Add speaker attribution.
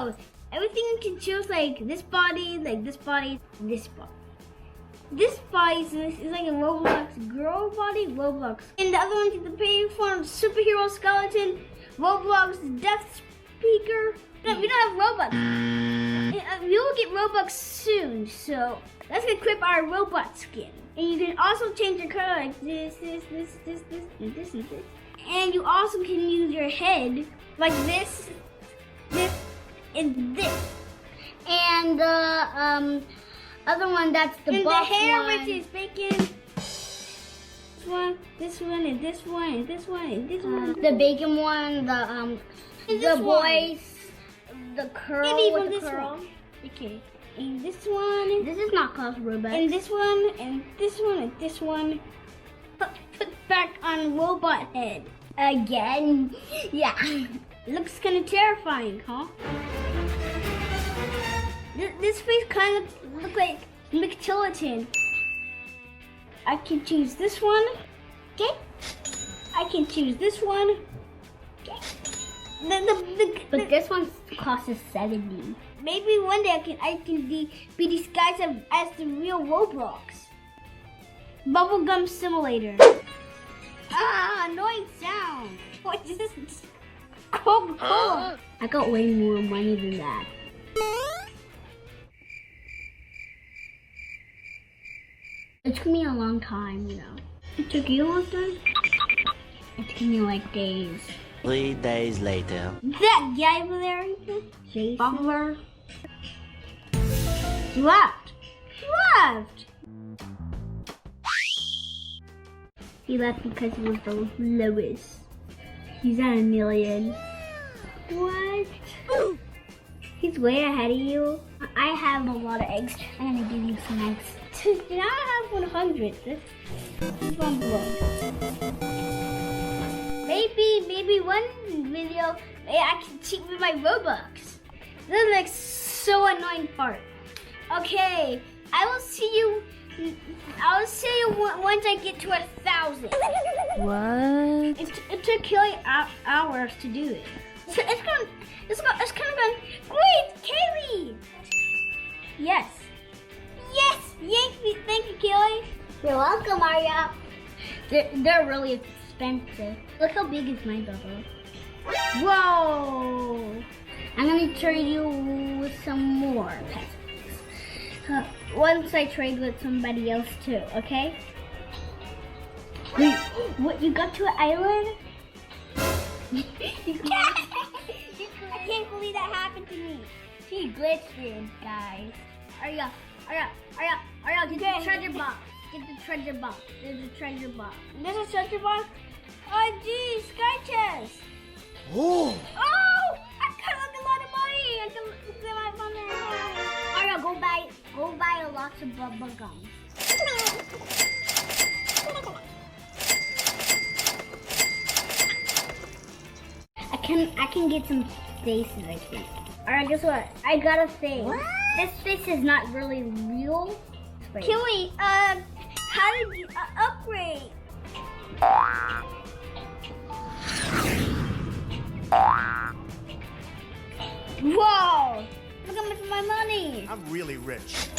Speaker 1: clothes. Everything you can choose, like this body, this body. This body is like a Roblox girl body, Roblox. And the other one is the pay for superhero skeleton, Roblox death speaker. No, we don't have Robux. We will get Robux soon, so let's equip our robot skin. And you can also change your color like this, and this. And you also can use your head like this, and this. And the other one, that's the buff one. And the hair, which is bacon. This one, and this one, and this one, and this one. The bacon one, the voice, the curl, and even this curl. One. Okay. And this one. This is not called Robux. And this one, and this one, and this one. Put back on robot head. Again? Yeah. Looks kind of terrifying, huh? This face kind of looks like McTillerton. I can choose this one. Okay. I can choose this one. Okay. But this one costs us 70. Maybe one day I can be disguised as the real Roblox. Bubblegum simulator. Ah, annoying sound. What is this? Coca-Cola. I got way more money than that. It took me a long time, you know. It took you a long time? It took me like days.
Speaker 2: 3 days later.
Speaker 1: That guy over there, Jason. Bubler. He left. He left because he was the lowest. He's at 1 million. What? He's way ahead of you. I have a lot of eggs. I'm gonna give you some eggs. Now I have 100. This is one below. Maybe one video I can cheat with my Robux. This is like so annoying part. Okay, I will see you once I get to 1,000.
Speaker 3: What?
Speaker 1: It took Kelly hours to do it. So it's kind of gone. Great, Kaylee. Yes. Thank you, Kelly. You're welcome, Maria. They're really expensive. Look how big is my bubble. Whoa! I'm gonna trade you with some more pets. Once I trade with somebody else too, okay? Wait, what? You got to an island? I can't believe that happened to me. She glitched in, guys. Hurry up, get the treasure box. There's a treasure box. There's a treasure box? Oh, geez, sky chest. Oh, I got like a lot of money. I can get my money. Alright, go buy a lot of bubble gum. I can get some faces, I think. Alright, guess what? I got a thing. What? This face is not really real. Kelly, how did you upgrade? Whoa! Look how much of my money!
Speaker 4: I'm really rich.